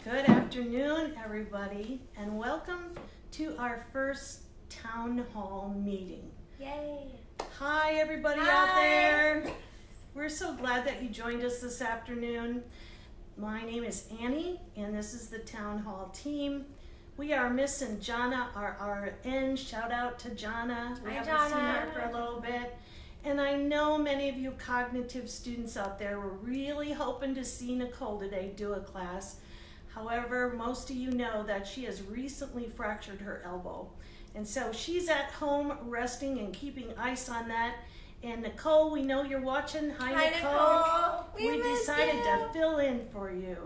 Good afternoon, everybody, and welcome to our first town hall meeting. Yay! Hi, everybody out there. We're so glad that you joined us this afternoon. My name is Annie, and this is the town hall team. We are missing Jana, our RN. Shout out to Jana. We Hi, haven't seen Jana. her for a little bit. And I know many of you cognitive students out there were really hoping to see Nicole today do a class. However, most of you know that she has recently fractured her elbow. And so she's at home resting and keeping ice on that. And Nicole, we know you're watching. Hi, Nicole. We decided to fill in for you.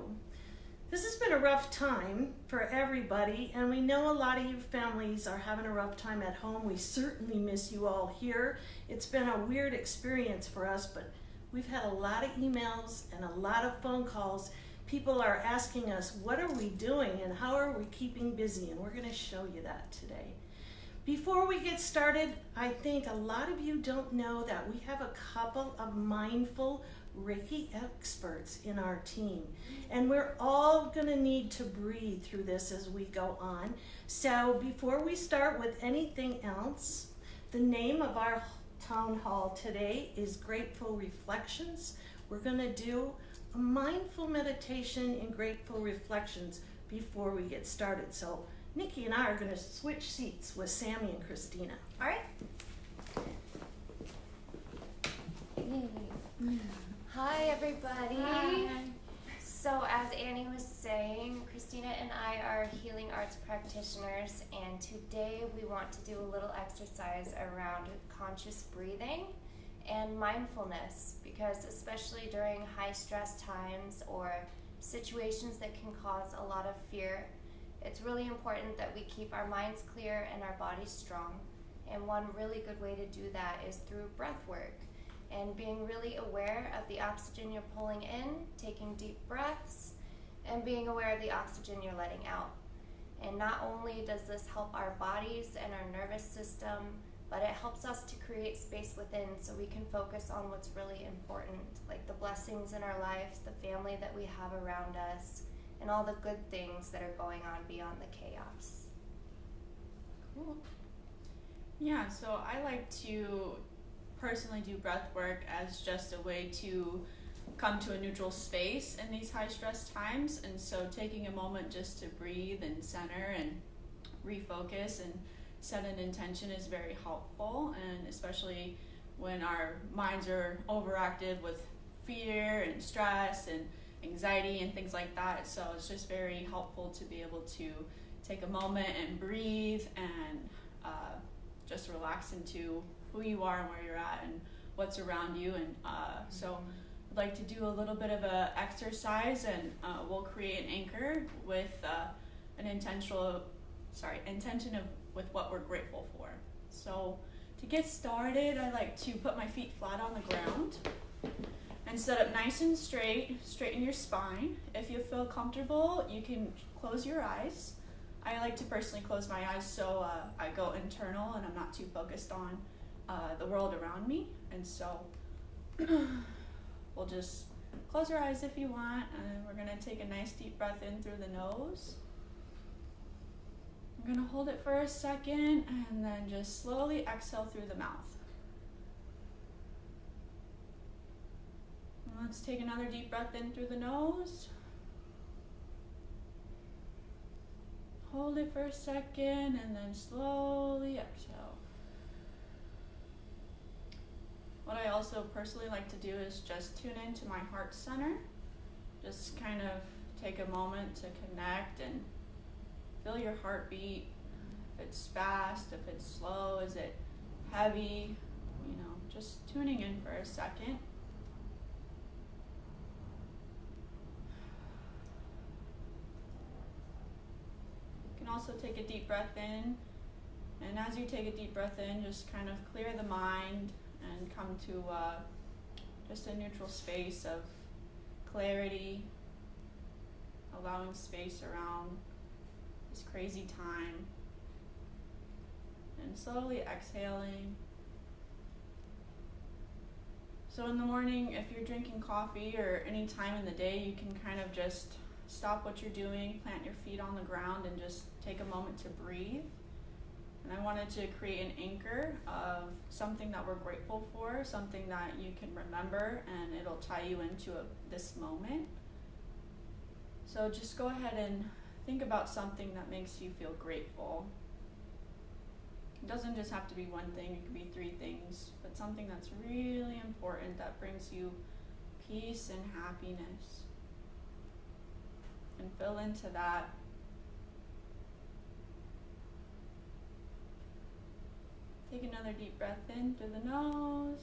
This has been a rough time for everybody, and we know a lot of you families are having a rough time at home. We certainly miss you all here. It's been a weird experience for us, but we've had a lot of emails and a lot of phone calls. People are asking us, what are we doing and how are we keeping busy? And we're going to show you that today. Before we get started, I think a lot of you don't know that we have a couple of mindful Reiki experts in our team. And we're all going to need to breathe through this as we go on. So before we start with anything else, the name of our town hall today is Grateful Reflections. We're going to do a mindful meditation and grateful reflections before we get started. So Nikki and I are going to switch seats with Sammy and Christina. All right. Hi, everybody. Hi. So as Annie was saying, Christina and I are healing arts practitioners, and today we want to do a little exercise around conscious breathing and mindfulness, because especially during high stress times or situations that can cause a lot of fear, it's really important that we keep our minds clear and our bodies strong. And one really good way to do that is through breath work and being really aware of the oxygen you're pulling in, taking deep breaths, and being aware of the oxygen you're letting out. And not only does this help our bodies and our nervous system, but it helps us to create space within so we can focus on what's really important, like the blessings in our lives, the family that we have around us, and all the good things that are going on beyond the chaos. Cool. Yeah, so I like to personally do breath work as just a way to come to a neutral space in these high stress times. And so taking a moment just to breathe and center and refocus and set an intention is very helpful, and especially when our minds are overactive with fear and stress and anxiety and things like that. So it's just very helpful to be able to take a moment and breathe and just relax into who you are and where you're at and what's around you. And so I'd like to do a little bit of a exercise, and we'll create an anchor with an intention of with what we're grateful for. So to get started, I like to put my feet flat on the ground and sit up nice and straighten your spine. If you feel comfortable, you can close your eyes. I like to personally close my eyes so I go internal and I'm not too focused on the world around me. And so we'll just close your eyes if you want, and we're gonna take a nice deep breath in through the nose. I'm gonna hold it for a second and then just slowly exhale through the mouth. Let's take another deep breath in through the nose. Hold it for a second and then slowly exhale. What I also personally like to do is just tune into my heart center. Just kind of take a moment to connect and feel your heartbeat. If it's fast, if it's slow, is it heavy? You know, just tuning in for a second. You can also take a deep breath in, and as you take a deep breath in, just kind of clear the mind and come to just a neutral space of clarity, allowing space around this crazy time, and slowly exhaling. So in the morning, if you're drinking coffee or any time in the day, you can kind of just stop what you're doing, plant your feet on the ground, and just take a moment to breathe. And I wanted to create an anchor of something that we're grateful for, something that you can remember, and it'll tie you into this moment. So just go ahead and think about something that makes you feel grateful. It doesn't just have to be one thing, it could be 3 things, but something that's really important that brings you peace and happiness. And fill into that. Take another deep breath in through the nose,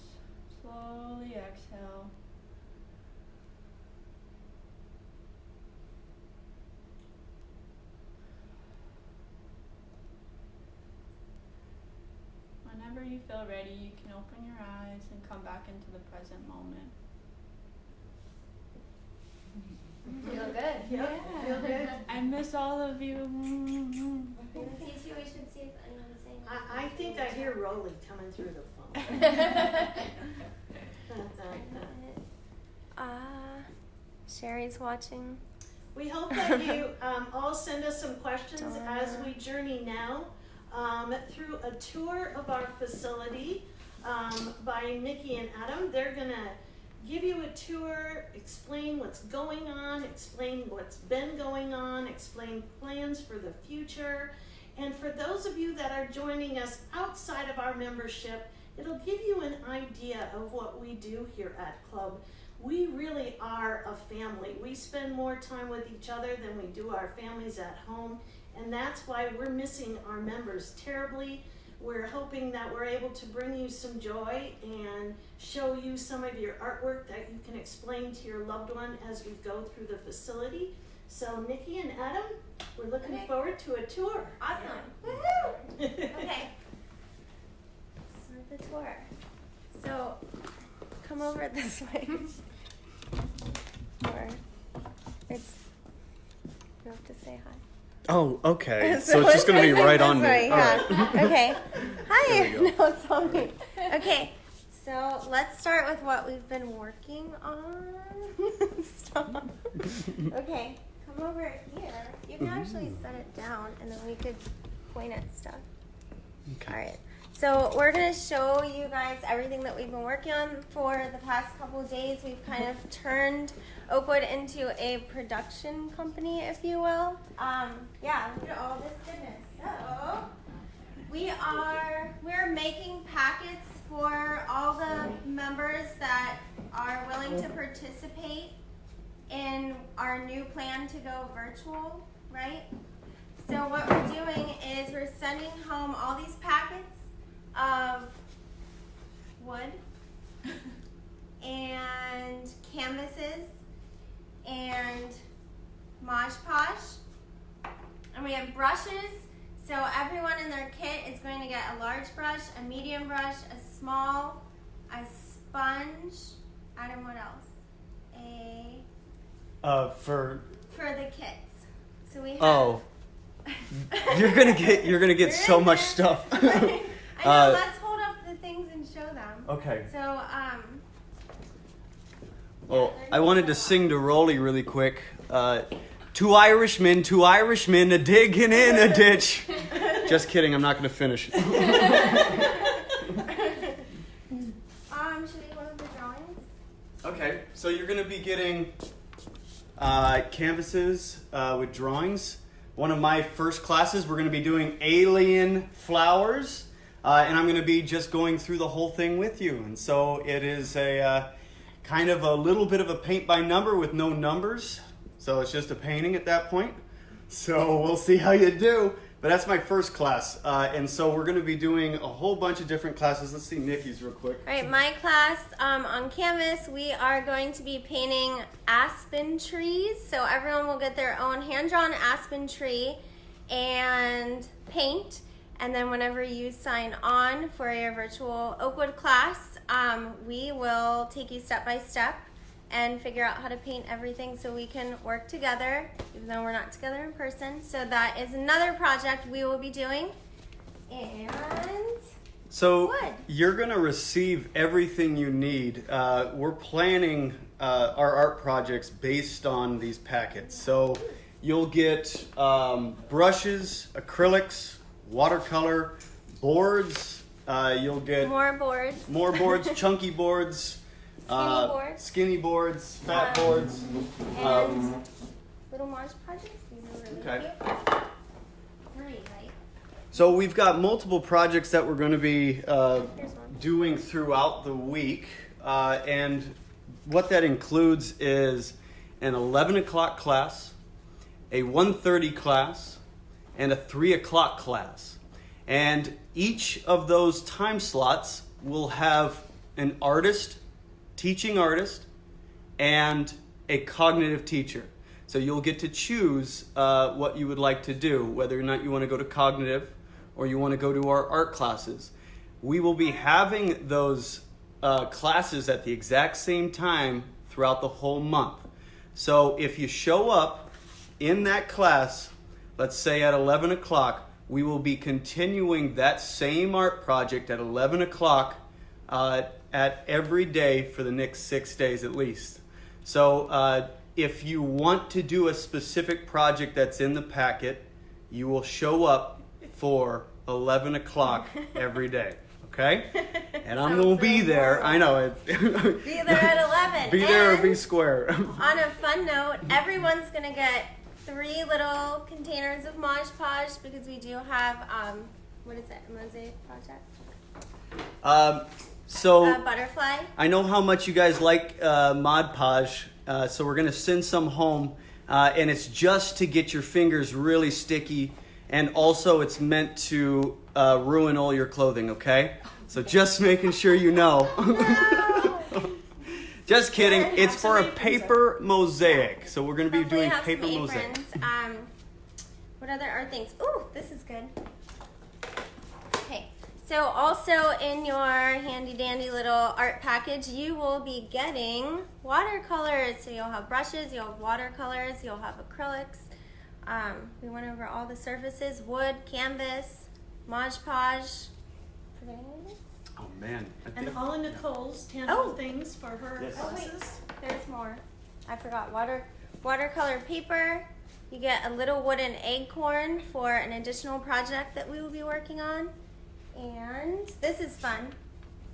slowly exhale. Whenever you feel ready, you can open your eyes and come back into the present moment. Feel good. Yeah. Feel good. I miss all of you. We should see if anyone's saying I think I hear Rolly coming through the phone. Sherry's watching. We hope that you all send us some questions as we journey now through a tour of our facility by Nikki and Adam. They're going to give you a tour, explain what's going on, explain what's been going on, explain plans for the future. And for those of you that are joining us outside of our membership, it'll give you an idea of what we do here at Club. We really are a family. We spend more time with each other than we do our families at home, and that's why we're missing our members terribly. We're hoping that we're able to bring you some joy and show you some of your artwork that you can explain to your loved one as we go through the facility. So Nikki and Adam, we're looking forward to a tour. Awesome. Woohoo! Okay. Start the tour. So come over this way. Or it's you have to say hi. Oh, okay. So it's just going to be right on me. Sorry, All yeah. right. Okay. Hi. There we go. No, it's on me. Okay. So let's start with what we've been working on. Stop. Okay. Come over here. You can actually set it down, and then we could point at stuff. Okay. All right. So we're going to show you guys everything that we've been working on for the past couple of days. We've kind of turned Oakwood into a production company, if you will. Yeah, look at all this goodness. So we're making packets for all the members that are willing to participate in our new plan to go virtual, right? So what we're doing is we're sending home all these packets of wood and canvases and Mod Podge, and we have brushes. So everyone in their kit is going to get a large brush, a medium brush, a small, a sponge. Adam, what else? For the kits. So we have. Oh, you're gonna get so much stuff. I know. Let's hold up the things and show them. Okay. So Well, I wanted to sing to Rolly really quick. Two Irishmen, a digging in a ditch. Just kidding. I'm not gonna finish. Should we go to the drawings? Okay. So you're gonna be getting canvases with drawings. One of my first classes, we're going to be doing alien flowers, and I'm going to be just going through the whole thing with you. And so it is a kind of a little bit of a paint by number with no numbers. So it's just a painting at that point. So we'll see how you do. But that's my first class. And so we're going to be doing a whole bunch of different classes. Let's see Nikki's real quick. All right, my class on canvas, we are going to be painting aspen trees. So everyone will get their own hand-drawn aspen tree and paint. And then whenever you sign on for your virtual Oakwood class, we will take you step by step and figure out how to paint everything so we can work together, even though we're not together in person. So that is another project we will be doing. And So wood. you're going to receive everything you need. We're planning our art projects based on these packets. So you'll get brushes, acrylics, watercolor, boards. You'll get More boards. chunky boards, skinny boards, fat boards. And little Mod projects. These are really Okay. cute. Very light. So we've got multiple projects that we're going to be Here's one. doing throughout the week, and what that includes is an 11 o'clock class, a 1:30 class, and a 3 o'clock class. And each of those time slots will have an artist, teaching artist, and a cognitive teacher. So you'll get to choose what you would like to do, whether or not you want to go to cognitive or you want to go to our art classes. We will be having those classes at the exact same time throughout the whole month. So if you show up in that class, let's say at 11 o'clock, we will be continuing that same art project at 11 o'clock at every day for the next 6 days at least. So if you want to do a specific project that's in the packet, you will show up for 11 o'clock every day. Okay? And I'm going to be there. I know it. Be there at 11. Be there or And be square. on a fun note, everyone's going to get 3 little containers of Mod Podge because we do have, what is it, a mosaic project? So A butterfly. I know how much you guys like Mod Podge, so we're going to send some home. And it's just to get your fingers really sticky. And also it's meant to ruin all your clothing, okay? So just making sure you know. Just kidding. It's for a paper mosaic. So we're going to be Hopefully doing have paper some mosaic. aprons. What other art things? Ooh, this is good. Okay, so also in your handy dandy little art package, you will be getting watercolors. So you'll have brushes, you'll have watercolors, you'll have acrylics. We went over all the surfaces: wood, canvas, Mod Podge. Forgetting anything? Oh, man. I And think- all of Nicole's tangible Oh. things for her Yes. Oh, wait. classes. There's more. I forgot. Watercolor paper. You get a little wooden acorn for an additional project that we will be working on. And this is fun.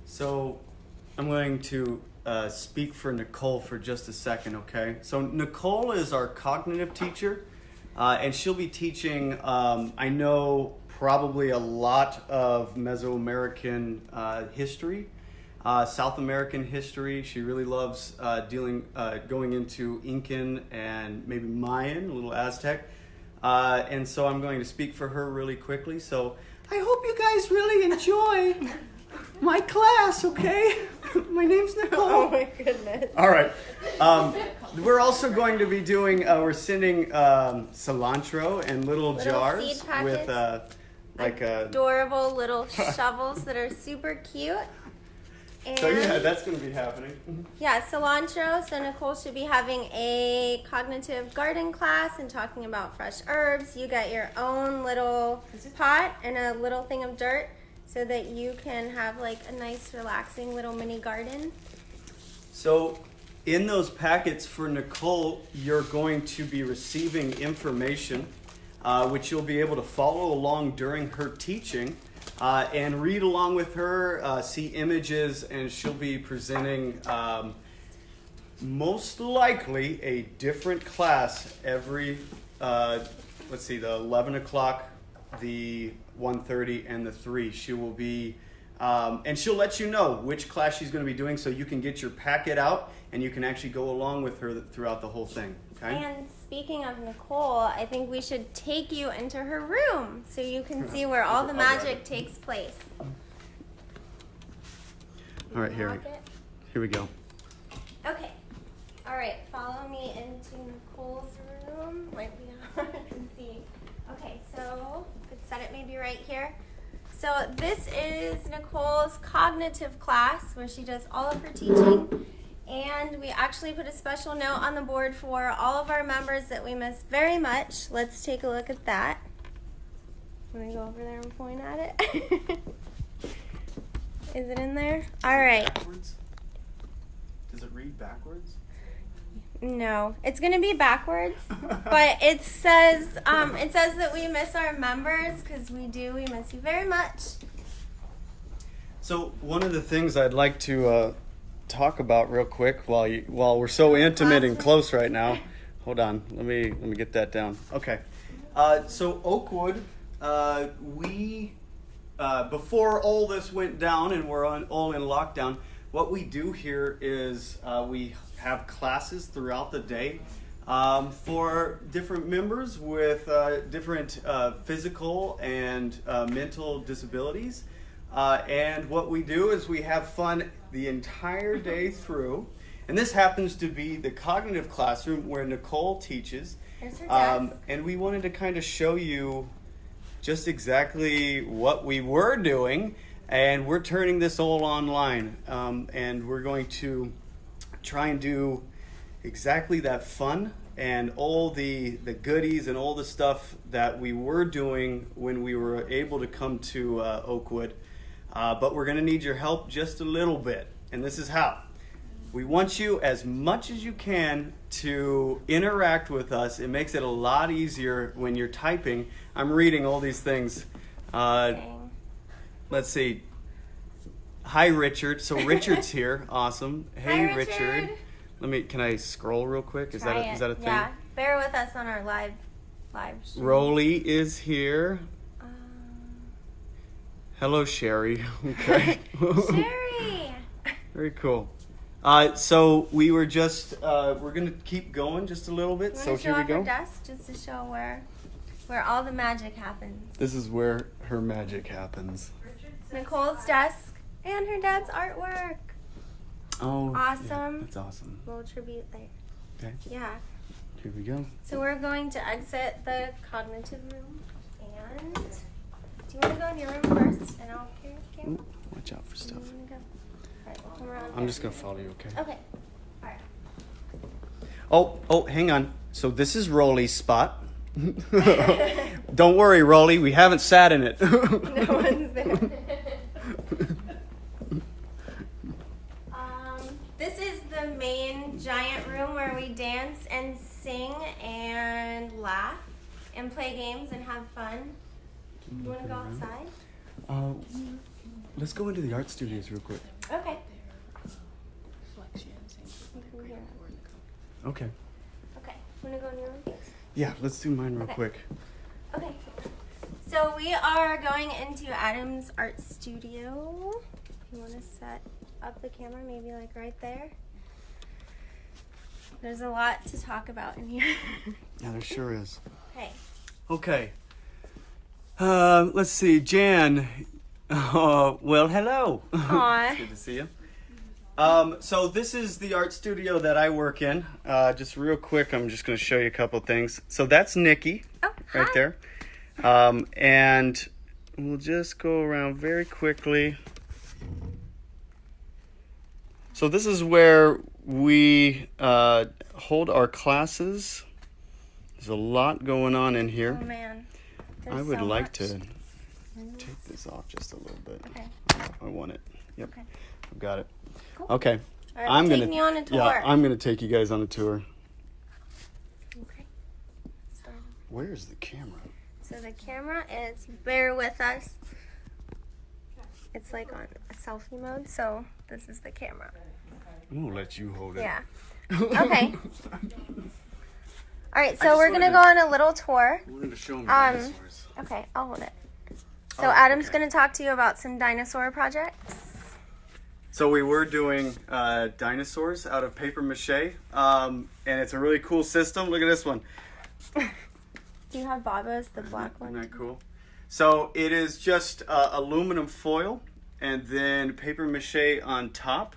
So I'm going to speak for Nicole for just a second, okay? So Nicole is our cognitive teacher, and she'll be teaching, I know, probably a lot of Mesoamerican history, South American history. She really loves going into Incan and maybe Mayan, a little Aztec. And so I'm going to speak for her really quickly. So I hope you guys really enjoy my class, okay? My name's Nicole. Oh my goodness. All right. We're also going to be doing, we're sending cilantro and little jars seed packets. with Adorable little shovels that are super cute. And So yeah, that's going to be happening. yeah, cilantro. So Nicole should be having a cognitive garden class and talking about fresh herbs. You get your own little pot and a little thing of dirt so that you can have like a nice relaxing little mini garden. So in those packets for Nicole, you're going to be receiving information which you'll be able to follow along during her teaching and read along with her, see images, and she'll be presenting most likely a different class every, the 11 o'clock, the 1:30, and the 3. She will be, and she'll let you know which class she's going to be doing so you can get your packet out and you can actually go along with her throughout the whole thing. Okay? And speaking of Nicole, I think we should take you into her room so you can see where all the magic takes place. All right, here we go. Okay. All right. Follow me into Nicole's room. Might be hard to see. Okay. So could set it maybe right here. So this is Nicole's cognitive class where she does all of her teaching. And we actually put a special note on the board for all of our members that we miss very much. Let's take a look at that. Let me go over there and point at it. Is it in there? All right. Backwards? Does it read backwards? No, it's gonna be backwards, but it says that we miss our members because we do. We miss you very much. So one of the things I'd like to talk about real quick while we're so intimate and close right now. Hold on, let me get that down. Okay, so Oakwood, we before all this went down and we're all in lockdown, what we do here is we have classes throughout the day for different members with different physical and mental disabilities. And what we do is we have fun the entire day through. And this happens to be the cognitive classroom where Nicole teaches. Here's her desk. And we wanted to kind of show you just exactly what we were doing. And we're turning this all online. And we're going to try and do exactly that fun and all the goodies and all the stuff that we were doing when we were able to come to Oakwood. But we're going to need your help just a little bit. And this is how. We want you as much as you can to interact with us. It makes it a lot easier when you're typing. I'm reading all these things. Let's see. Hi, Richard. So Richard's here. Awesome. Hey, Hi, Richard. Can I scroll real quick? Is that a thing? Yeah. Bear with us on our live stream. Rolly is here. Hello, Sherry. Okay. Sherry. Very cool. So we were just we're gonna keep going just a little bit. So here we go. Her desk just to show where all the magic happens. This is where her magic happens. Nicole's desk and her dad's artwork. Oh, Awesome. Yeah, that's awesome. Little tribute there. Okay. Yeah. Here we go. So we're going to exit the cognitive room. And do you want to go in your room first, and I'll carry the camera? Ooh, watch out for stuff. All right, we'll come around I'm here. just gonna follow you. Okay. Okay. All right. Oh, hang on. So this is Rolly's spot. Don't worry, Rolly. We haven't sat in it. No one's there. This is the main giant room where we dance and sing and laugh and play games and have fun. You want to go outside? Let's go into the art studios real quick. Okay. Okay. Okay. Want to go in your room? Yeah, let's do mine real quick. Okay. So we are going into Adam's art studio. You want to set up the camera, maybe like right there? There's a lot to talk about in here. Yeah, there sure is. Hey. Okay. Let's see, Jan. Well, hello. Aw. It's good to see you. So this is the art studio that I work in. Just real quick, I'm just going to show you a couple things. So that's Nikki, right hi. there. And we'll just go around very quickly. So this is where we hold our classes. There's a lot going on in here. Oh man. I would like to take this off just a little bit. Okay. I want it. Yep. Okay. I've got it. Cool. Okay. All right, take me on a tour. Yeah, I'm gonna take you guys on a tour. Okay. Start. Where's the camera? So the camera is, bear with us. It's like on a selfie mode, so this is the camera. I'm gonna let you hold it. Yeah. Okay. All right, I so just we're gonna wanted go on a little tour. I wanted to show them Um, dinosaurs. Okay, I'll hold it. So Oh, Adam's okay. gonna talk to you about some dinosaur projects. So we were doing dinosaurs out of paper mache, and it's a really cool system. Look at this one. Do you have Baba's, the black one? Isn't that cool? So it is just aluminum foil and then paper mache on top.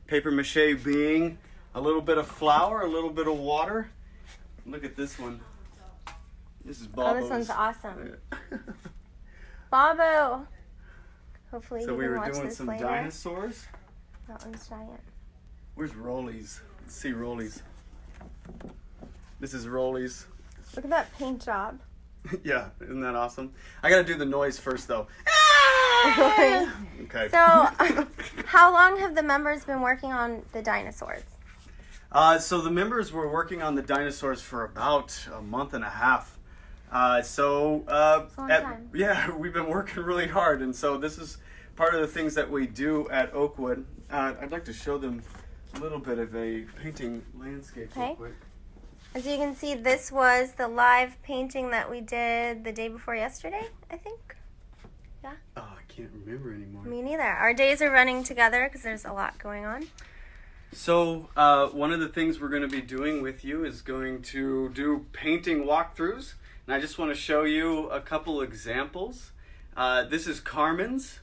Paper mache being a little bit of flour, a little bit of water. Look at this one. This is Bobo's. Oh, this one's awesome. Babo! Hopefully So you we can were watch doing this some later. dinosaurs. That one's giant. Where's Rollies? Let's see Rollies. This is Rollies. Look at that paint job. Yeah, isn't that awesome? I gotta do the noise first though. Okay. So, how long have the members been working on the dinosaurs? So the members were working on the dinosaurs for about a month and a half. It's a long time. Yeah, we've been working really hard, and so this is part of the things that we do at Oakwood. I'd like to show them a little bit of a painting landscape real Okay. quick. As you can see, this was the live painting that we did the day before yesterday, I think. Oh, I can't remember anymore. Me neither. Our days are running together because there's a lot going on. So one of the things we're going to be doing with you is going to do painting walkthroughs. And I just want to show you a couple examples. This is Carmen's.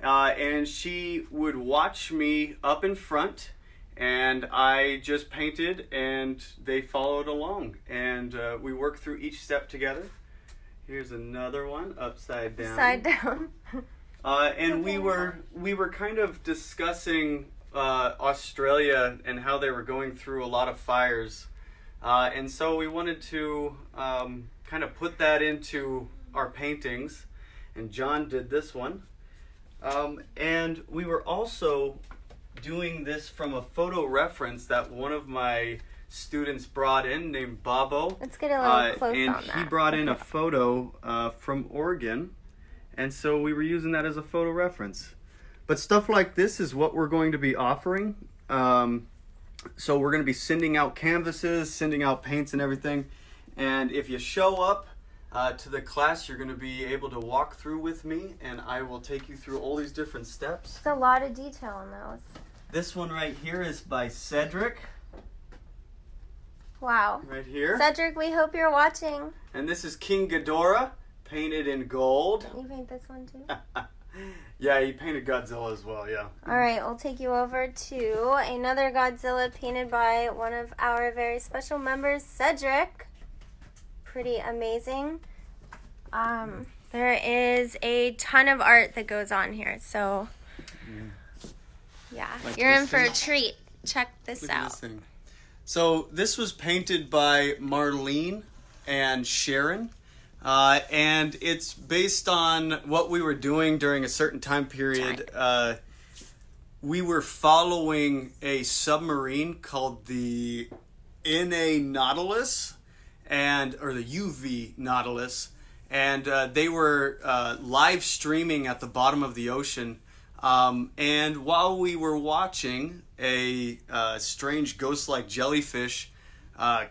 And she would watch me up in front. And I just painted and they followed along. And we worked through each step together. Here's another one, upside down. Side down. And we were kind of discussing Australia and how they were going through a lot of fires, and so we wanted to kind of put that into our paintings. And John did this one, and we were also doing this from a photo reference that one of my students brought in named Bobo. Let's get a little close and on that. he brought in a photo from Oregon, and so we were using that as a photo reference. But stuff like this is what we're going to be offering. So we're going to be sending out canvases, sending out paints and everything. And if you show up to the class, you're going to be able to walk through with me, and I will take you through all these different steps. There's a lot of detail in those. This one right here is by Cedric, Wow. right here. Cedric, we hope you're watching. And this is King Ghidorah, painted in gold. Can you paint this one too? Yeah, he painted Godzilla as well, yeah. All right, we'll take you over to another Godzilla painted by one of our very special members, Cedric. Pretty amazing. There is a ton of art that goes on here, so yeah, Like you're in this for a thing? treat. Check this Look at out. this thing. So this was painted by Marlene and Sharon. And it's based on what we were doing during a certain time period. We were following a submarine called the NA Nautilus, or the UV Nautilus, and they were live streaming at the bottom of the ocean. And while we were watching, a strange ghost-like jellyfish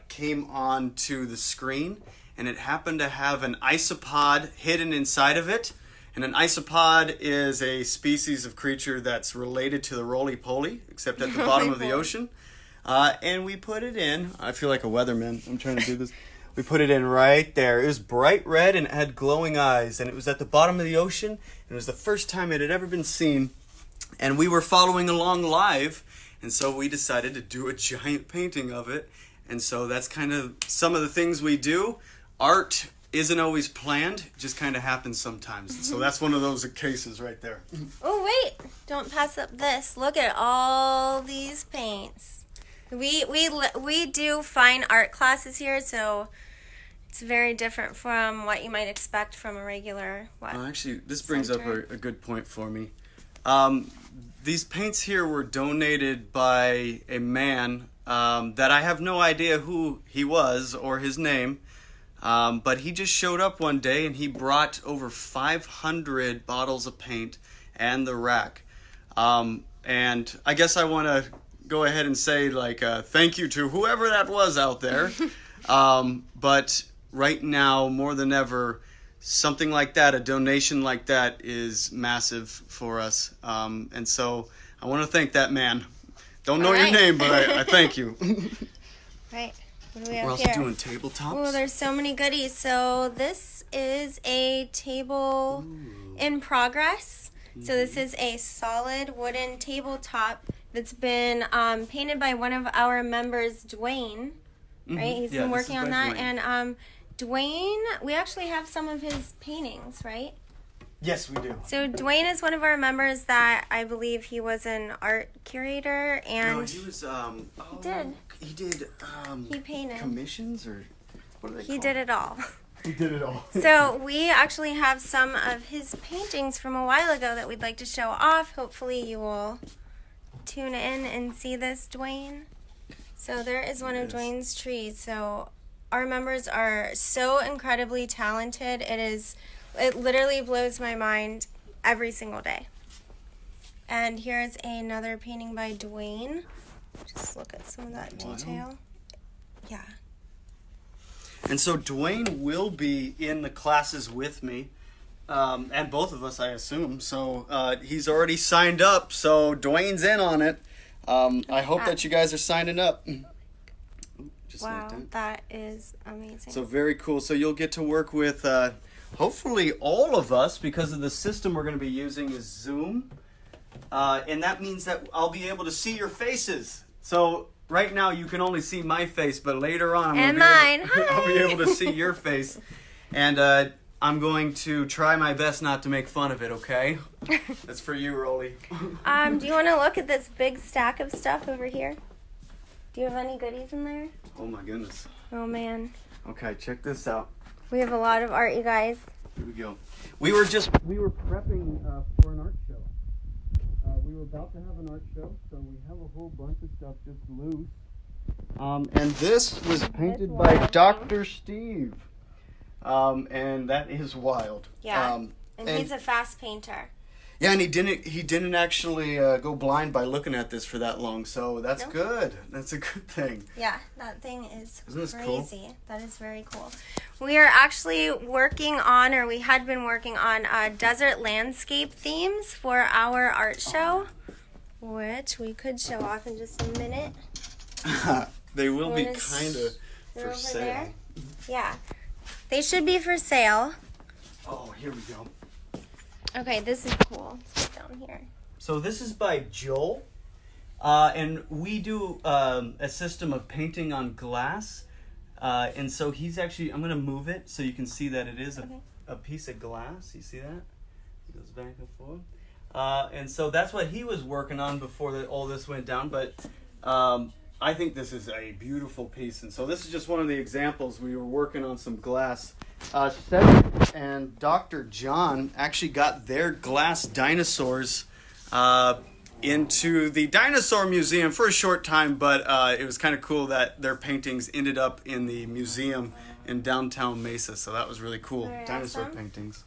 came onto the screen, and it happened to have an isopod hidden inside of it. And an isopod is a species of creature that's related to the roly-poly, except at the bottom of the ocean. And we put it in. I feel like a weatherman. I'm trying to do this. We put it in right there. It was bright red and it had glowing eyes. And it was at the bottom of the ocean. And it was the first time it had ever been seen. And we were following along live. And so we decided to do a giant painting of it. And so that's kind of some of the things we do. Art isn't always planned. It just kind of happens sometimes. So that's one of those cases right there. Oh wait, don't pass up this. Look at all these paints. We do fine art classes here, so it's very different from what you might expect from a regular Actually, this brings center. up a good point for me. These paints here were donated by a man that I have no idea who he was or his name. But he just showed up one day and he brought over 500 bottles of paint and the rack. And I guess I want to go ahead and say thank you to whoever that was out there. But right now, more than ever, something like that, a donation like that is massive for us. And so I want to thank that man. Don't know your name, but I thank you. Right. What do we have We're also here? doing tabletops. Oh, there's so many goodies. So this is a table in progress. So this is a solid wooden tabletop that's been painted by one of our members, Dwayne. Right? He's been working on that. Dwayne. And Dwayne, we actually have some of his paintings, right? Yes, we do. So Dwayne is one of our members that I believe he was an art curator, and No, he was. did. He did. He painted. Commissions or what are they He called? did it all. He did it all. So we actually have some of his paintings from a while ago that we'd like to show off. Hopefully you will tune in and see this, Dwayne. So there is one of Yes. Dwayne's trees. So our members are so incredibly talented. It literally blows my mind every single day. And here's another painting by Dwayne. Just look at some of that Wow. detail. Yeah. And so Dwayne will be in the classes with me, and both of us, I assume. So he's already signed up, so Dwayne's in on it. I hope that you guys are signing up. Just Wow, like that. that is amazing. So very cool. So you'll get to work with hopefully all of us, because of the system we're going to be using is Zoom. And that means that I'll be able to see your faces. So right now you can only see my face, but later on And mine. I'll be Hi. able to see your face. And I'm going to try my best not to make fun of it, okay? That's for you, Rolly. Do you want to look at this big stack of stuff over here? Do you have any goodies in there? Oh my goodness. Oh man, Okay, check this out. we have a lot of art, you guys. Here we go. We were prepping for an art show. We were about to have an art show, so we have a whole bunch of stuff just loose. And this was painted by wild. Dr. Steve. And that is wild. Yeah. And He's a fast painter. yeah, and he didn't actually go blind by looking at this for that long, so that's No. good. That's a good thing. Yeah, that thing is Isn't this crazy. cool? That is very cool. We are actually working on, or we had been working on, desert landscape themes for our art show, which we could show off in just a minute. They will be One is- kind of They're for over sale. there. Yeah, they should be for sale. Oh, here we go. Okay, this is cool. Let's put it down here. So this is by Joel, and we do a system of painting on glass, and so he's actually, I'm going to move it so you can see that it is a piece of glass. You see that? It goes back and forth. And so that's what he was working on before all this went down, but I think this is a beautiful piece, and so this is just one of the examples. We were working on some glass. Cedric and Dr. John actually got their glass dinosaurs into the Dinosaur Museum for a short time, but it was kind of cool that their paintings ended up in the museum in downtown Mesa, so that was really cool. Very Dinosaur awesome. paintings.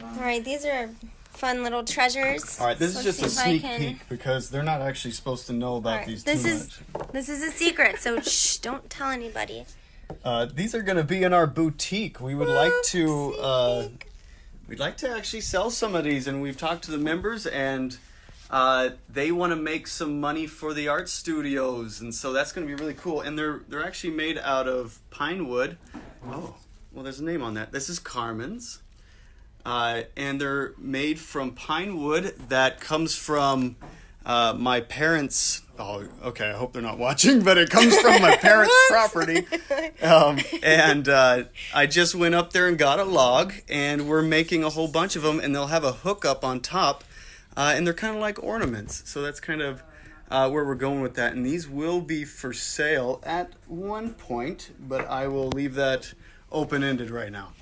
All right, these are fun little treasures. All right, this is Let's just a see if I sneak can- peek because they're not actually supposed to know about All right, these this too is- much. This is a secret, so shh, don't tell anybody. These are going to be in our boutique. We would like to we'd like to actually sell some of these, and we've talked to the members, and they want to make some money for the art studios, and so that's going to be really cool. And they're actually made out of pine wood. Oh, well, there's a name on that. This is Carmen's, and they're made from pine wood that comes from my parents'. Oh, okay. I hope they're not watching, but it comes from my parents' property. And I just went up there and got a log, and we're making a whole bunch of them, and they'll have a hook up on top, and they're kind of like ornaments. So that's kind of where we're going with that. And these will be for sale at one point, but I will leave that open-ended right now.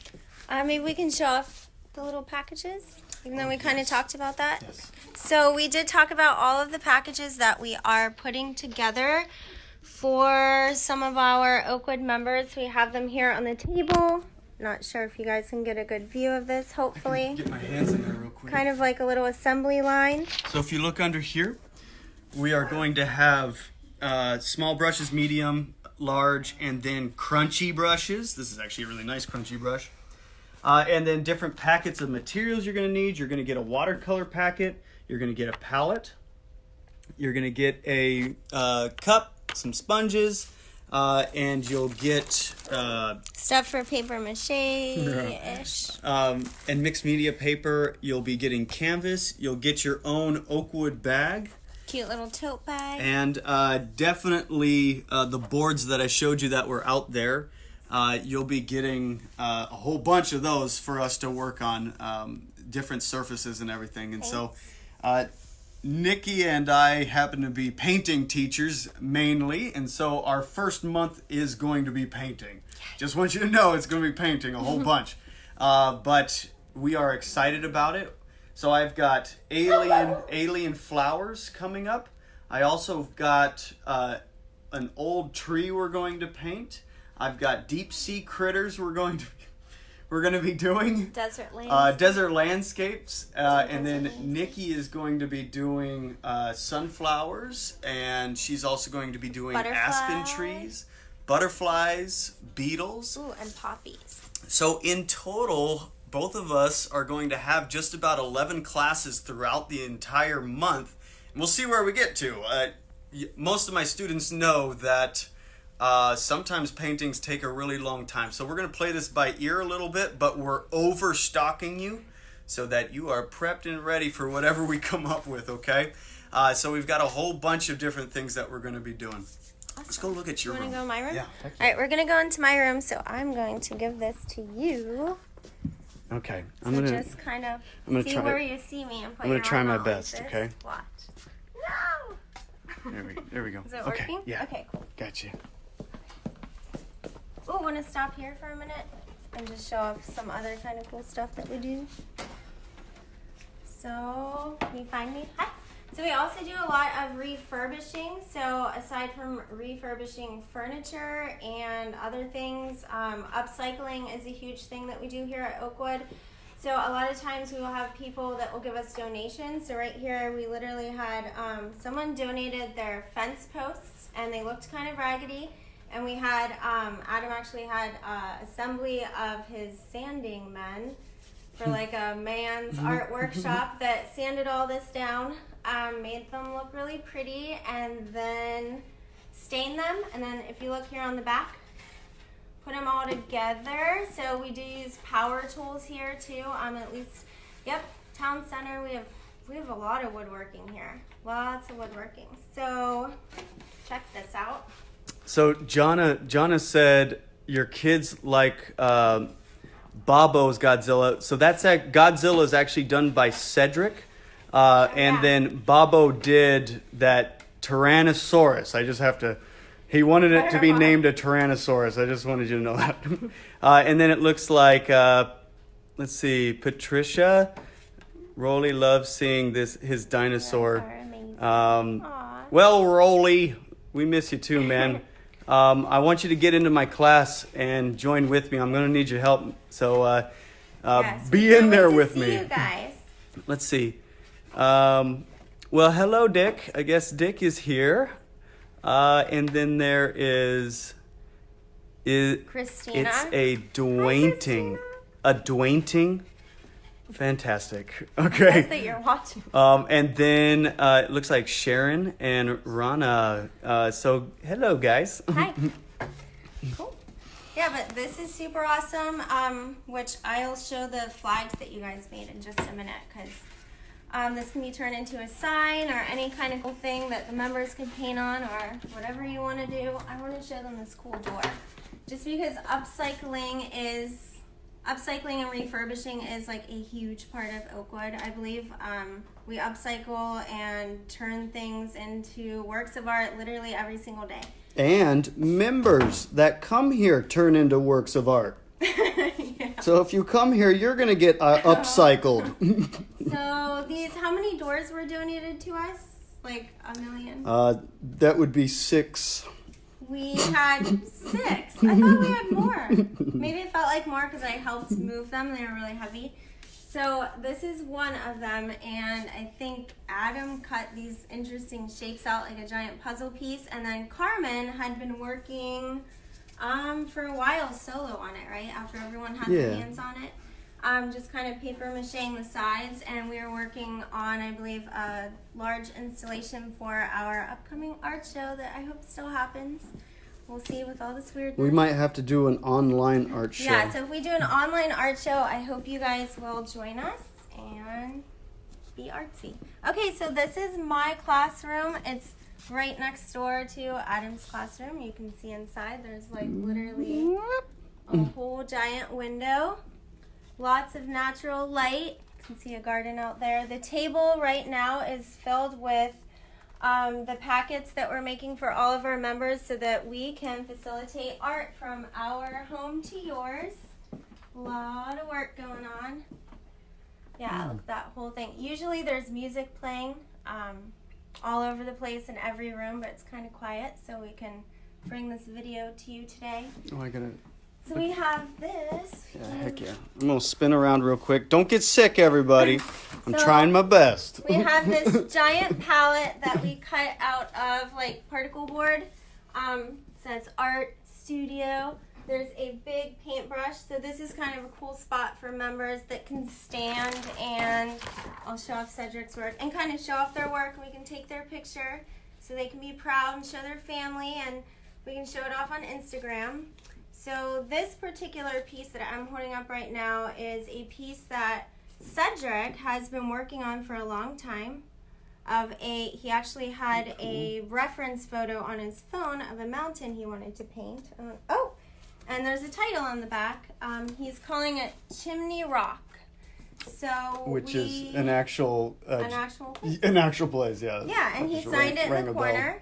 Maybe we can show off the little packages, even though we kind of talked about that. Yes. So we did talk about all of the packages that we are putting together for some of our Oakwood members. We have them here on the table. Not sure if you guys can get a good view of this, hopefully. Get my hands in there real quick. Kind of like a little assembly line. So if you look under here, we are going to have small brushes, medium, large, and then crunchy brushes. This is actually a really nice crunchy brush. And then different packets of materials you're going to need. You're going to get a watercolor packet. You're going to get a palette. You're going to get a cup, some sponges, and you'll get Stuff for paper mache-ish. and mixed media paper. You'll be getting canvas. You'll get your own Oakwood bag. Cute little tote bag. And definitely the boards that I showed you that were out there. You'll be getting a whole bunch of those for us to work on different surfaces and everything. And so Nikki and I happen to be painting teachers mainly. And so our first month is going to be painting. Just want you to know it's going to be painting a whole bunch. But we are excited about it. So I've got alien flowers coming up. I also got an old tree we're going to paint. I've got deep sea critters we're going to be doing. Desert landscape. Desert landscapes, and then Nikki is going to be doing sunflowers, and she's also going to be doing aspen trees, butterflies, beetles. Ooh, and poppies. So in total, both of us are going to have just about 11 classes throughout the entire month, and we'll see where we get to. Most of my students know that sometimes paintings take a really long time. So we're going to play this by ear a little bit, but we're overstocking you so that you are prepped and ready for whatever we come up with, okay? So we've got a whole bunch of different things that we're going to be doing. Awesome. Let's go look at your room. You want to go in my room? Yeah. All right, we're going to go into my room, so I'm going to give this to you. Okay. Just kind of see try, where you see me and put I'm going to try my arm out best, like this. okay? Watch. No! There we go. Is it Okay. working? Yeah. Okay, cool. Gotcha. Oh, want to stop here for a minute and just show off some other kind of cool stuff that we do? So, can you find me? Hi. So we also do a lot of refurbishing. So aside from refurbishing furniture and other things, upcycling is a huge thing that we do here at Oakwood. So a lot of times we will have people that will give us donations. So right here we literally had someone donated their fence posts and they looked kind of raggedy. And we had, Adam actually had assembly of his sanding men for like a man's art workshop that sanded all this down, made them look really pretty, and then stained them. And then if you look here on the back, put them all together. So we do use power tools here too. At least, yep, town center. We have a lot of woodworking here. Lots of woodworking. So check this out. So Jonna said your kids like Bobo's Godzilla. So that's Godzilla is actually done by Cedric, and then Bobo did that Tyrannosaurus. I just have to. He wanted it to be named a Tyrannosaurus. I just wanted you to know that. And then it looks like let's see, Patricia. Rolly loves seeing his dinosaur. Well, Rolly, we miss you too, man. I want you to get into my class and join with me. I'm going to need your help. So Yes, be in there with see me. you guys. Let's see. Well, hello, Dick. I guess Dick is here. And then there is Christina. It's a Dwainting. A Dwainting. Fantastic. Okay. Says that you're watching. And then it looks like Sharon and Rana. So hello, guys. Hi. Cool. Yeah, but this is super awesome, which I'll show the flags that you guys made in just a minute, because this can be turned into a sign or any kind of cool thing that the members can paint on or whatever you want to do. I want to show them this cool door. Just because upcycling and refurbishing is like a huge part of Oakwood. I believe we upcycle and turn things into works of art literally every single day. And members that come here turn into works of art. Yeah. So if you come here, you're going to get upcycled. So these, how many doors were donated to us? Like 1 million? That would be 6. We had 6. I thought we had more. Maybe it felt like more because I helped move them. They were really heavy. So this is one of them, and I think Adam cut these interesting shapes out like a giant puzzle piece, and then Carmen had been working for a while solo on it, right? After everyone had their hands on it. Just kind of paper macheing the sides, and we were working on, I believe, a large installation for our upcoming art show that I hope still happens. We'll see with all this weirdness. We might have to do an online art show. Yeah, so if we do an online art show, I hope you guys will join us and be artsy. Okay, so this is my classroom. It's right next door to Adam's classroom. You can see inside. There's like literally a whole giant window. Lots of natural light. You can see a garden out there. The table right now is filled with the packets that we're making for all of our members so that we can facilitate art from our home to yours. A lot of work going on. Yeah, look at that whole thing. Usually there's music playing, all over the place in every room, but it's kind of quiet, so we can bring this video to you today. Oh, I gotta. So we have this. Yeah, heck yeah. I'm gonna spin around real quick. Don't get sick, everybody. I'm So, trying my best. We have this giant palette that we cut out of like particle board. Says art studio. There's a big paintbrush. So this is kind of a cool spot for members that can stand, and I'll show off Cedric's work and kind of show off their work. We can take their picture so they can be proud and show their family, and we can show it off on Instagram. So this particular piece that I'm holding up right now is a piece that Cedric has been working on for a long time. He actually had a reference photo on his phone of a mountain he wanted to paint. And there's a title on the back. He's calling it Chimney Rock. So Which is an actual place. an actual place, yeah. Yeah, and he Just signed it rang in the a bell. corner.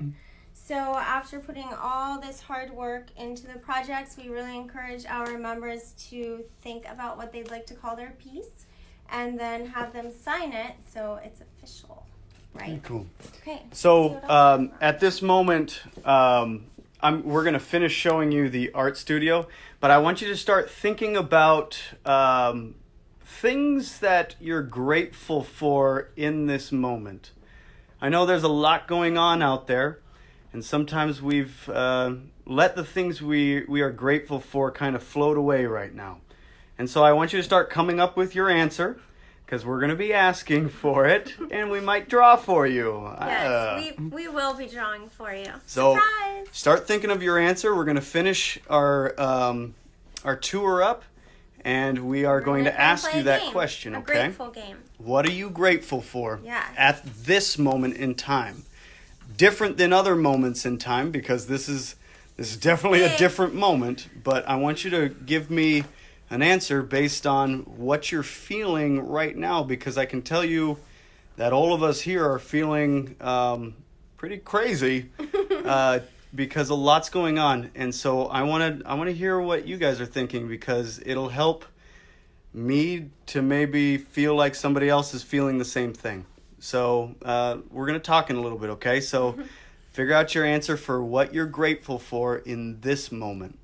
So after putting all this hard work into the projects, we really encourage our members to think about what they'd like to call their piece and then have them sign it so it's official, right? Cool. Okay. So at this moment, we're going to finish showing you the art studio, but I want you to start thinking about things that you're grateful for in this moment. I know there's a lot going on out there, and sometimes we've let the things we are grateful for kind of float away right now. And so I want you to start coming up with your answer, because we're going to be asking for it, and we might draw for you. Yes, we will be drawing for you. So Surprise! Start thinking of your answer. We're going to finish our tour up, and we are going to ask you that question, A okay? grateful game. What are you grateful for Yes. at this moment in time? Different than other moments in time, because this is definitely a different moment, but I want you to give me an answer based on what you're feeling right now, because I can tell you that all of us here are feeling pretty crazy because a lot's going on, and so I want to hear what you guys are thinking, because it'll help me to maybe feel like somebody else is feeling the same thing. So we're going to talk in a little bit, okay? So figure out your answer for what you're grateful for in this moment.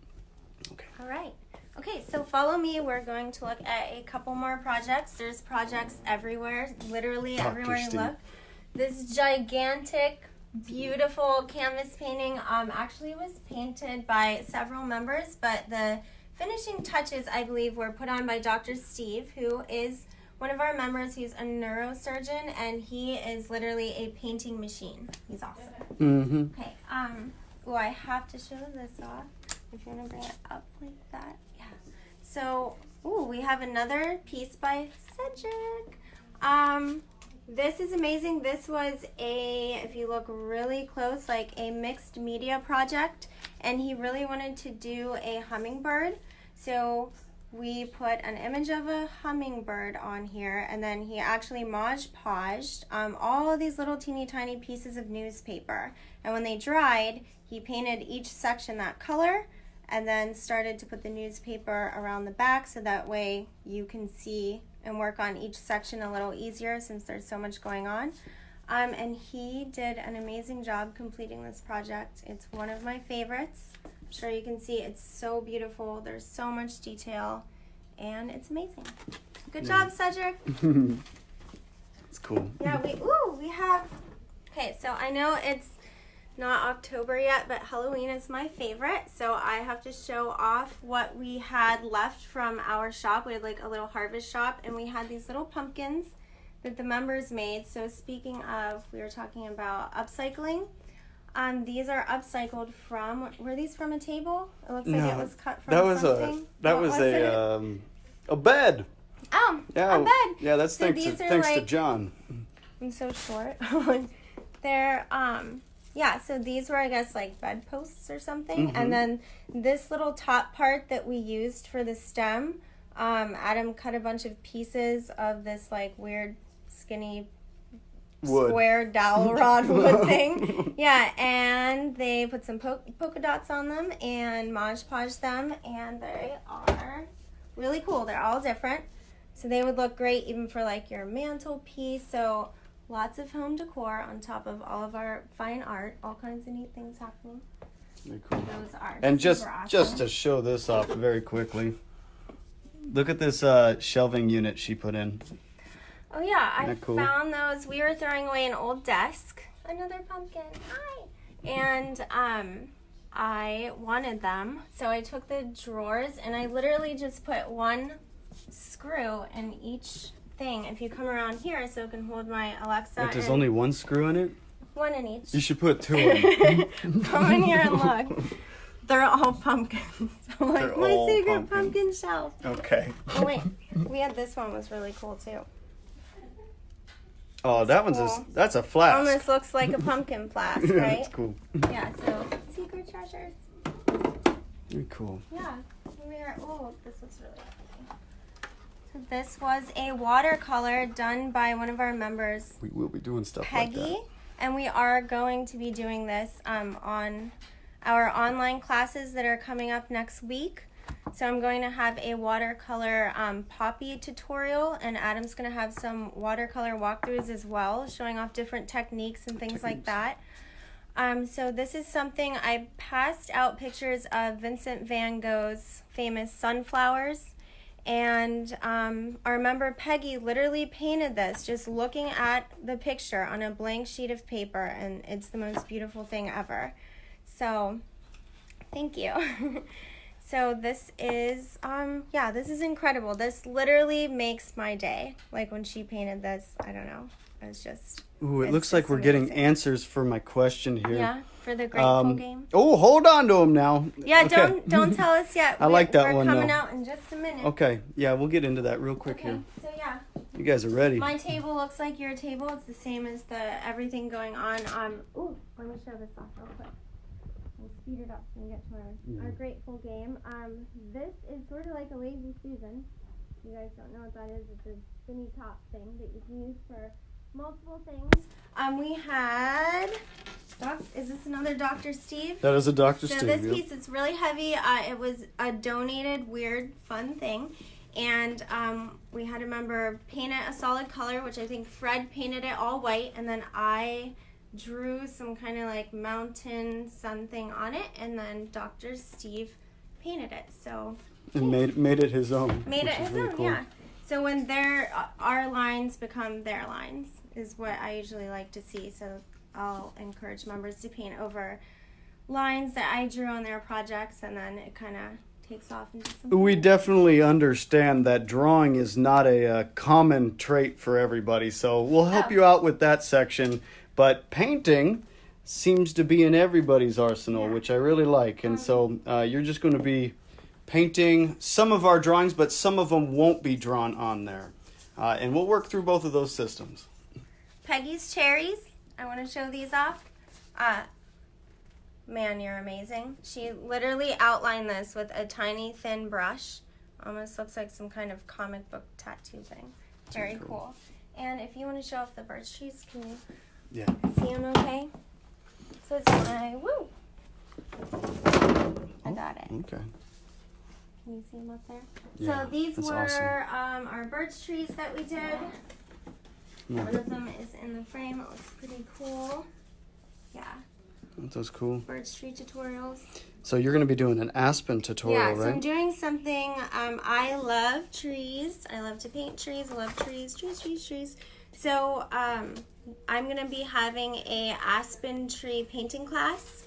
Okay. All right. Okay, so follow me. We're going to look at a couple more projects. There's projects everywhere, literally Dr. everywhere you Steve. look. This gigantic, beautiful canvas painting actually was painted by several members, but the finishing touches, I believe, were put on by Dr. Steve, who is one of our members. He's a neurosurgeon, and he is literally a painting machine. He's awesome. Mm-hmm. Okay, I have to show this off. If you want to bring it up like that. Yeah. So, we have another piece by Cedric. This is amazing. This was if you look really close, like a mixed media project, and he really wanted to do a hummingbird. So we put an image of a hummingbird on here, and then he actually Mod Podged all of these little teeny tiny pieces of newspaper. And when they dried, he painted each section that color, and then started to put the newspaper around the back, so that way you can see and work on each section a little easier since there's so much going on. And he did an amazing job completing this project. It's one of my favorites. I'm sure you can see it's so beautiful. There's so much detail, and it's amazing. Good job, Cedric. It's cool. Yeah, we have, okay, so I know it's not October yet, but Halloween is my favorite, so I have to show off what we had left from our shop. We had like a little harvest shop, and we had these little pumpkins that the members made. So speaking of, we were talking about upcycling. These are upcycled from, were these from a table? It looks like it was cut from something. That was a bed. Oh, Yeah, a bed. Yeah, that's So thanks these to are John. I'm so short. They're yeah, so these were, I guess, like bedposts or something. Mm-hmm. And then this little top part that we used for the stem, Adam cut a bunch of pieces of this like weird skinny Wood. square dowel rod wood thing. Yeah, and they put some polka dots on them and Mod Podged them, and they are really cool. They're all different. So they would look great even for like your mantelpiece. So lots of home decor on top of all of our fine art. All kinds of neat things happening. Very cool. Those are And just super awesome. just to show this off very quickly, look at this shelving unit she put in. Oh yeah, I Isn't that cool? found those. We were throwing away an old desk. Another pumpkin. Hi. And I wanted them, so I took the drawers and I literally just put one screw in each thing. If you come around here, so it can hold my Alexa. But there's and only one screw in it? one in each. You should put two in. Come in here and look. They're all pumpkins. I'm like, They're my all secret pumpkins. pumpkin shelf. Okay. Oh wait, we had this one was really cool too. Oh, that one's cool. that's a flask. Almost looks like a pumpkin flask, Yeah, right? that's cool. Yeah, so secret treasures. Very cool. Yeah. Oh, this looks really pretty. So this was a watercolor done by one of our members, We will be doing stuff Peggy, like that. and we are going to be doing this on our online classes that are coming up next week. So I'm going to have a watercolor poppy tutorial, and Adam's going to have some watercolor walkthroughs as well, showing off different techniques and things like that. So this is something I passed out pictures of Vincent van Gogh's famous sunflowers, and our member Peggy literally painted this just looking at the picture on a blank sheet of paper, and it's the most beautiful thing ever. So thank you. So this is this is incredible. This literally makes my day. Like when she painted this, I don't know. It was just Ooh, it it's looks like just we're getting amazing. answers for my question here. Yeah, for the grateful game. Oh, hold on to them now. Yeah, Okay. don't tell us yet. I like that we're one, coming though. out in just a minute. Okay, yeah, we'll get into that real quick Okay, here. so yeah, You guys are ready. my table looks like your table. It's the same as the everything going on. Ooh, let me show this off real quick. We'll speed it up so we get to our grateful game. This is sort of like a lazy Susan. If you guys don't know what that is, it's a spinny top thing that you can use for multiple things. We had is this another Dr. Steve? That is a Dr. So Steve. this yep. piece, it's really heavy. It was a donated, weird, fun thing. And we had a member paint it a solid color, which I think Fred painted it all white. And then I drew some kind of like mountain sun thing on it. And then Dr. Steve painted it. So And made it his own. made which it is his really own, cool. yeah. So when our lines become their lines is what I usually like to see. So I'll encourage members to paint over lines that I drew on their projects, and then it kind of takes off into something. We definitely understand that drawing is not a common trait for everybody, so we'll help you out with that section. But painting seems to be in everybody's arsenal, which I really like. And so you're just going to be painting some of our drawings, but some of them won't be drawn on there. And we'll work through both of those systems. Peggy's cherries. I want to show these off. Man, you're amazing. She literally outlined this with a tiny thin brush. Almost looks like some kind of comic book tattoo thing. Very cool. And if you want to show off the birch trees, can you see them okay? So it's my, woo! I got it. Okay. Can you see them up there? Yeah, So these that's were our birch trees that we did. Yeah. One of them is in the frame. It looks pretty cool. Yeah, Aren't those cool? birch tree tutorials. So you're going to be doing an aspen tutorial, Yeah, so right? I'm doing something. I love trees. I love to paint trees. I love trees. So I'm going to be having a aspen tree painting class.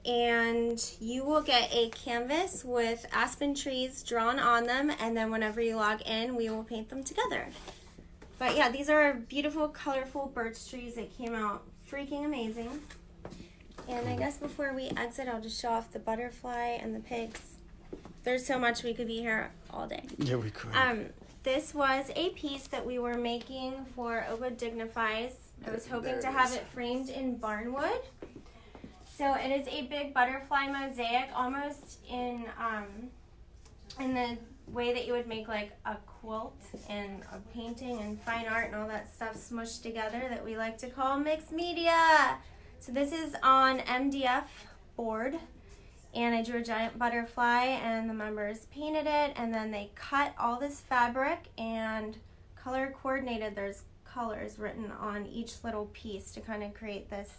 And you will get a canvas with aspen trees drawn on them. And then whenever you log in, we will paint them together. But yeah, these are beautiful, colorful birch trees that came out freaking amazing. And I guess before we exit, I'll just show off the butterfly and the pigs. There's so much, we could be here all day. Yeah, we could. This was a piece that we were making for Oakwood Dignifies. I was hoping to have it framed in barnwood. So it is a big butterfly mosaic, almost in the way that you would make like a quilt and a painting and fine art and all that stuff smushed together that we like to call mixed media. So this is on MDF board, and I drew a giant butterfly and the members painted it, and then they cut all this fabric and color coordinated. There's colors written on each little piece to kind of create this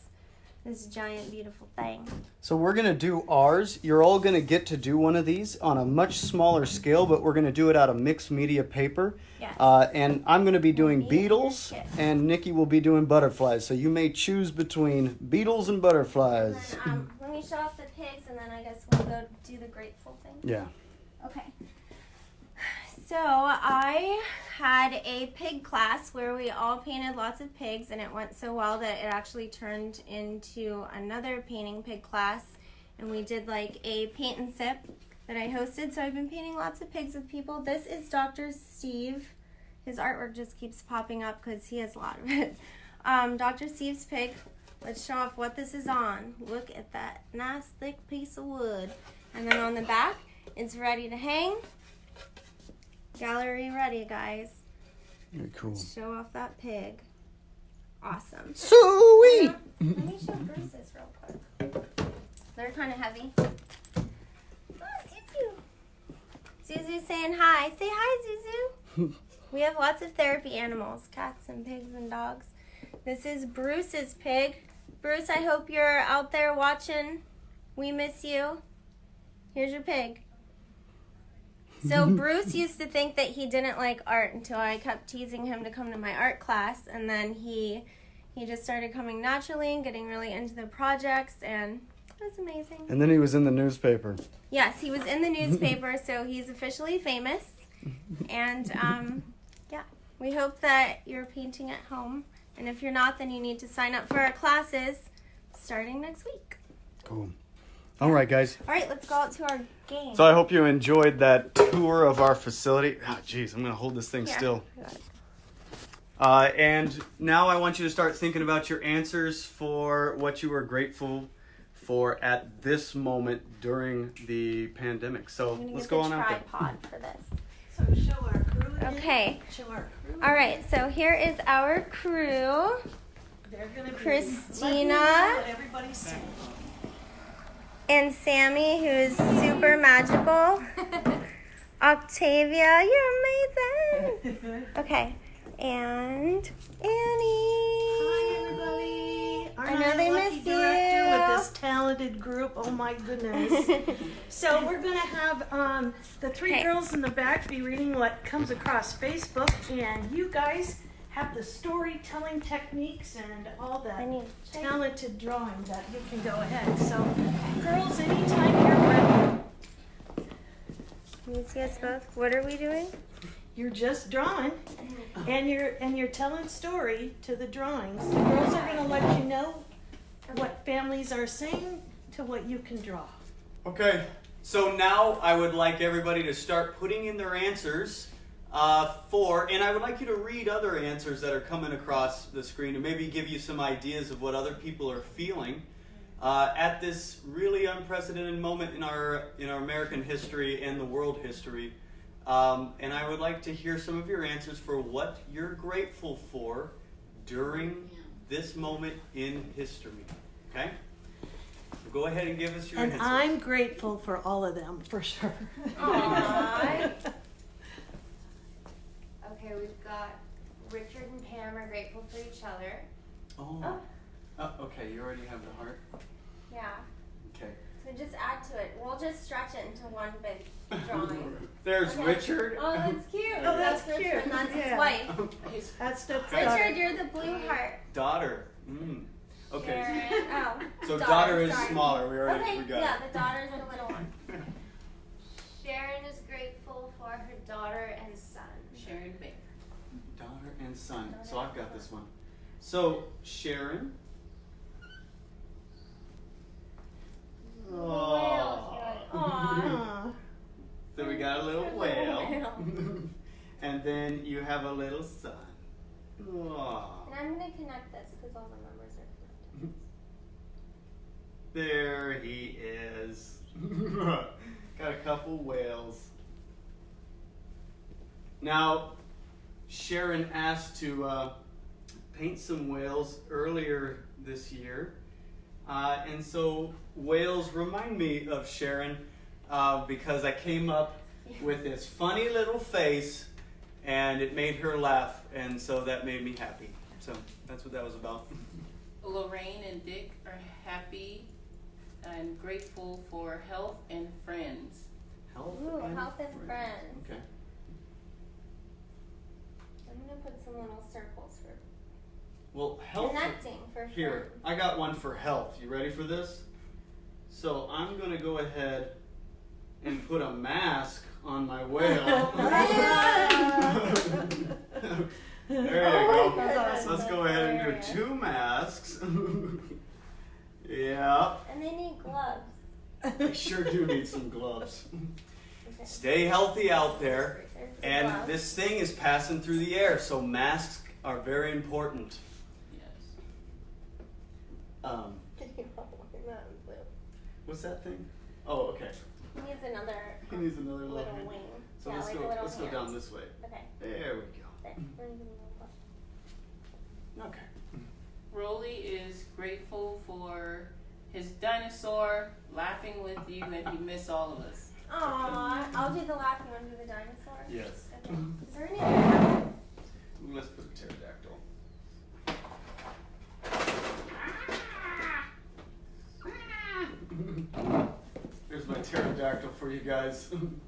giant beautiful thing. So we're going to do ours. You're all going to get to do one of these on a much smaller scale, but we're going to do it out of mixed media paper. Yes. And I'm going to be doing Me and beetles, your kid. and Nikki will be doing butterflies. So you may choose between beetles and butterflies. And then, let me show off the pigs, and then I guess we'll go do the grateful thing. Yeah. Okay. So I had a pig class where we all painted lots of pigs, and it went so well that it actually turned into another painting pig class, and we did like a paint and sip that I hosted. So I've been painting lots of pigs with people. This is Dr. Steve. His artwork just keeps popping up because he has a lot of it. Dr. Steve's pig. Let's show off what this is on. Look at that nice thick piece of wood. And then on the back, it's ready to hang. Gallery ready, guys. Very cool. Show off that pig. Awesome. Sweet! Let me show Bruce's real quick. They're kind of heavy. Oh, Zuzu. Zuzu's saying hi. Say hi, Zuzu. We have lots of therapy animals, cats and pigs and dogs. This is Bruce's pig. Bruce, I hope you're out there watching. We miss you. Here's your pig. So Bruce used to think that he didn't like art until I kept teasing him to come to my art class, and then he just started coming naturally and getting really into the projects, and it was amazing. And then he was in the newspaper. Yes, he was in the newspaper, so he's officially famous. And yeah, we hope that you're painting at home, and if you're not, then you need to sign up for our classes starting next week. Cool. All right, guys. All right, let's go out to our game. So I hope you enjoyed that tour of our facility. Oh, geez, I'm going to hold this thing Here. still. And now I want you to start thinking about your answers for what you were grateful for at this moment during the pandemic. So I'm gonna let's get go the on out there. tripod for this. So show our crew again. Okay. Show our crew. All right, so here is our crew. They're gonna be Christina. what everybody's saying. And Sammy, who is super magical. Octavia, you're amazing. Okay, and Annie. Hi, everybody. I know they lucky miss director you. with this talented group. Oh my goodness. So we're gonna have the three Okay. girls in the back be reading what comes across Facebook, and you guys have the storytelling techniques and all I that need to check. talented drawing that you can go ahead. So, girls, anytime you're ready, Can you see us both? What are we doing? you're just drawing, and you're telling story to the drawings. The girls are gonna let you know what families are saying to what you can draw. Okay, so now I would like everybody to start putting in their answers and I would like you to read other answers that are coming across the screen to maybe give you some ideas of what other people are feeling at this really unprecedented moment in our American history and the world history. And I would like to hear some of your answers for what you're grateful for during this moment in history. Okay? So go ahead and give us your And answers. I'm grateful for all of them, for sure. Aww. Okay, we've got Richard and Pam are grateful for each other. Oh. Okay, you already have the heart? Yeah. Okay. So just add to it. We'll just stretch it into one big drawing. There's Okay. Richard. Oh, that's cute. Oh, that's Richard, cute. and that's his Yeah. wife. That's the Richard, you're the blue heart. Daughter. Mm. Okay. Sharon. Oh. So daughter is sorry. smaller. We already Okay, we got yeah, it. the daughter's the little one. Sharon is grateful for her daughter and son. Sharon Baker. Daughter and son. So I've got this one. So Sharon. Oh. Aww. Aw. So we got a little There's a whale. little And then you have a little son. Aww. And I'm going to connect this because all the numbers are connected. There he is. Got a couple whales. Now, Sharon asked to paint some whales earlier this year. And so whales remind me of Sharon because I came up with this funny little face and it made her laugh, and so that made me happy. So that's what that was about. Lorraine and Dick are happy and grateful for health and friends. Health Ooh, and health and friends. Okay. I'm gonna put some little circles for Well, health. connecting for Here, friends. I got one for health. You ready for this? So I'm gonna go ahead and put a mask on my whale. There you go. Goodness, Let's go ahead and hilarious. do 2 masks. Yeah, And they need gloves. I sure do need some gloves. Okay. Stay healthy out there. There's the And gloves. this thing is passing through the air, so masks are very important. Yes. What's that thing? Oh, okay. He needs another He needs another little hand. wing. So yeah, let's like go. a little Let's hand. go down this way. Okay. There we go. There. We're gonna give him a little glove. Okay. Rolly is grateful for his dinosaur laughing with you, and he missed all of us. Aww, I'll do the laugh. You want to do the dinosaur? Yes. Okay. Is there any other Let's put a pterodactyl. There's my pterodactyl for you guys. I'm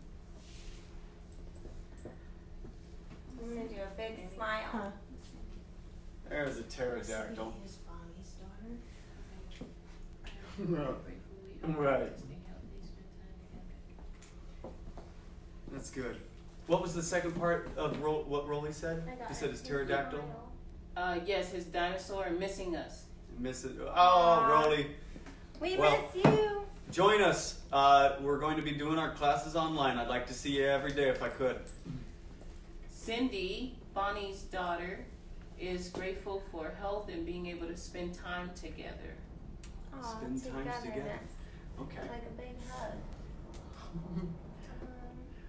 gonna do a big smile. Huh. There's a pterodactyl. Is Bonnie's daughter. Right. That's good. What was the second part of what Rolly said? I got He said it. his pterodactyl. Smile. Yes, his dinosaur and missing us. Miss it. Oh, Rolly. We Well- miss you. Join us. We're going to be doing our classes online. I'd like to see you every day if I could. Cindy, Bonnie's daughter, is grateful for health and being able to spend time together. Aw, Spend times together. togetherness. Okay. Like a big hug.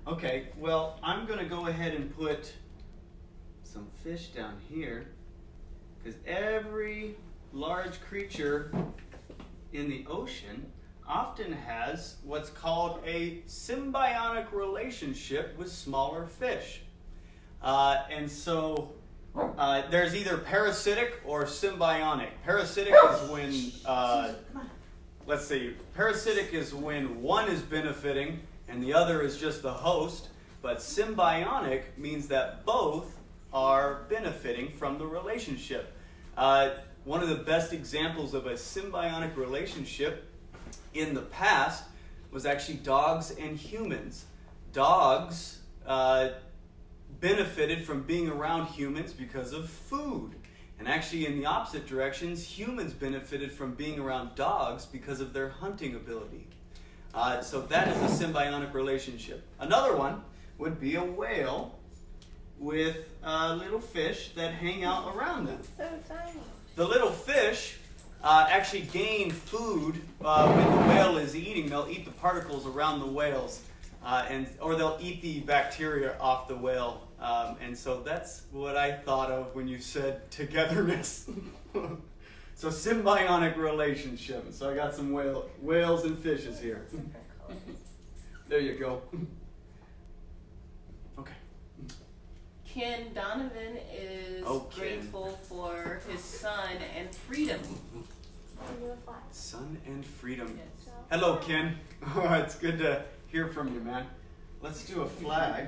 Okay, well, I'm going to go ahead and put some fish down here because every large creature in the ocean often has what's called a symbiotic relationship with smaller fish. And so there's either parasitic or symbiotic. Parasitic is when, let's see, parasitic is when one is benefiting and the other is just the host, but symbiotic means that both are benefiting from the relationship. One of the best examples of a symbiotic relationship in the past was actually dogs and humans. Dogs benefited from being around humans because of food. And actually in the opposite directions, humans benefited from being around dogs because of their hunting ability. So that is a symbiotic relationship. Another one would be a whale with little fish that hang out around them. So tiny. The little fish actually gain food when the whale is eating. They'll eat the particles around the whales, or they'll eat the bacteria off the whale. And so that's what I thought of when you said togetherness. So symbiotic relationship. So I got some whales and fishes here. Different colors. There you go. Okay. Ken Donovan is Oh, Ken. grateful for his son and freedom. Wanna do a flag? Sun and freedom. Yes. So- Hello, Ken. Oh, it's good to hear from you, man. Let's do a flag.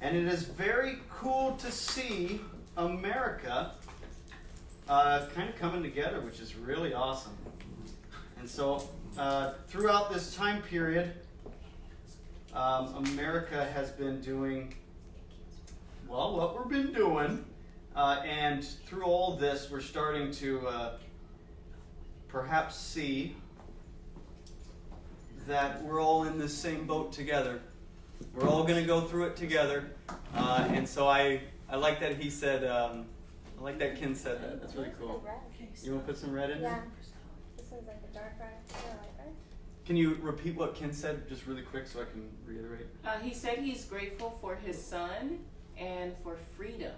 And it is very cool to see America kind of coming together, which is really awesome. And so throughout this time period, America has been doing, well, what we've been doing. And through all this, we're starting to perhaps see that we're all in this same boat together. We're all going to go through it together. And so I like that he said, I like that Ken said that. That's really cool. Red. You want to put some red in Yeah. there? This one's like a dark red. Yeah, light red. Can you repeat what Ken said just really quick so I can reiterate? He said he's grateful for his son and for freedom.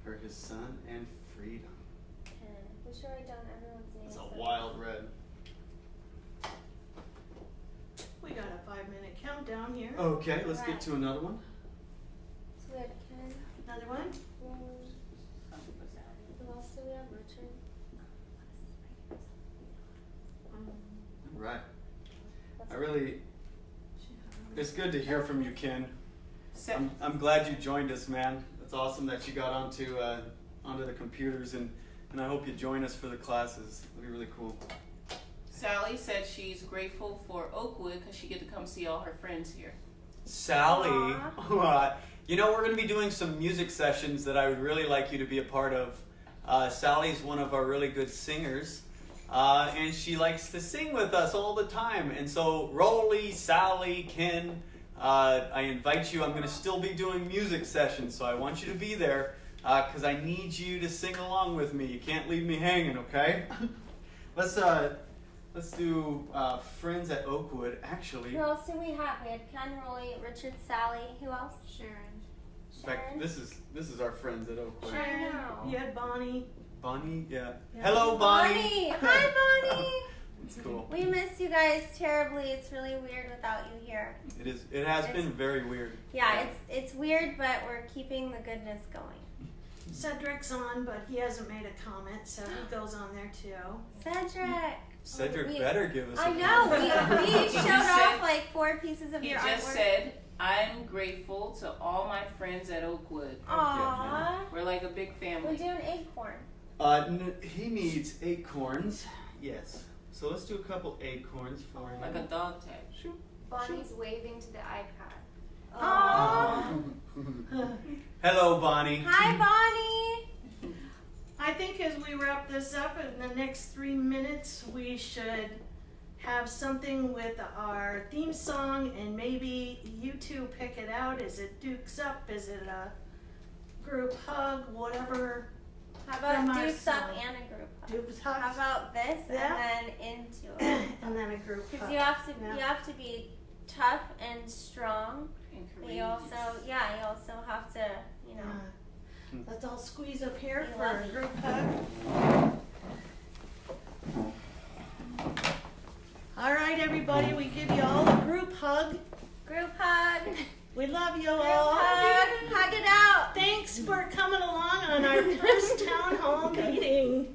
For his son and freedom. Okay. We should write down everyone's names. That's a though. wild red. We got a 5-minute countdown. them down here. Okay, let's get to another one. So we had Ken. Another one. Who else do we have? Richard. Right. It's good to hear from you, Ken. I'm glad you joined us, man. It's awesome that you got onto the computers, and I hope you join us for the classes. It'll be really cool. Sally said she's grateful for Oakwood because she get to come see all her friends here. Sally, we're going to be doing some music sessions that I would really like you to be a part of. Sally's one of our really good singers, and she likes to sing with us all the time. And so, Rolly, Sally, Ken, I invite you. I'm going to still be doing music sessions, so I want you to be there because I need you to sing along with me. You can't leave me hanging, okay? Let's do Friends at Oakwood, actually. Who else did we have? We had Ken, Rolly, Richard, Sally. Who else? Sharon. In fact, this is our Friends at Oakwood. I know. You had Bonnie. Bonnie, yeah. Yeah. Hello, Bonnie. Hi, Bonnie. It's cool. We miss you guys terribly. It's really weird without you here. It is. It has been very weird. Yeah, it's weird, but we're keeping the goodness going. Cedric's on, but he hasn't made a comment, so he goes on there too. Cedric. Cedric better give us a I know. We showed said- off like 4 pieces of He your just artwork. said, I'm grateful to all my friends at Oakwood. Aww. We're like a big We're family. doing acorn. He needs acorns. Yes. So let's do a couple acorns for him. Like a dog tag. Bonnie's waving to the iPad. Aww. Hello, Bonnie. Hi, Bonnie. I think as we wrap this up in the next 3 minutes, we should have something with our theme song, and maybe you two pick it out. Is it Dukes Up? Is it a group hug? Whatever. How From about our Dukes Up song. and a group hug? Dukes How Hug, about this Yeah. and then into it? and then a group Because hug. you have to Yeah. be tough and strong. And But you also have to, you know. Let's all squeeze up here Be for a lucky. group hug. All right, everybody, we give you all a group hug. Group hug. We love you Group all. hug. Hug it out. Thanks for coming along on our first town hall meeting.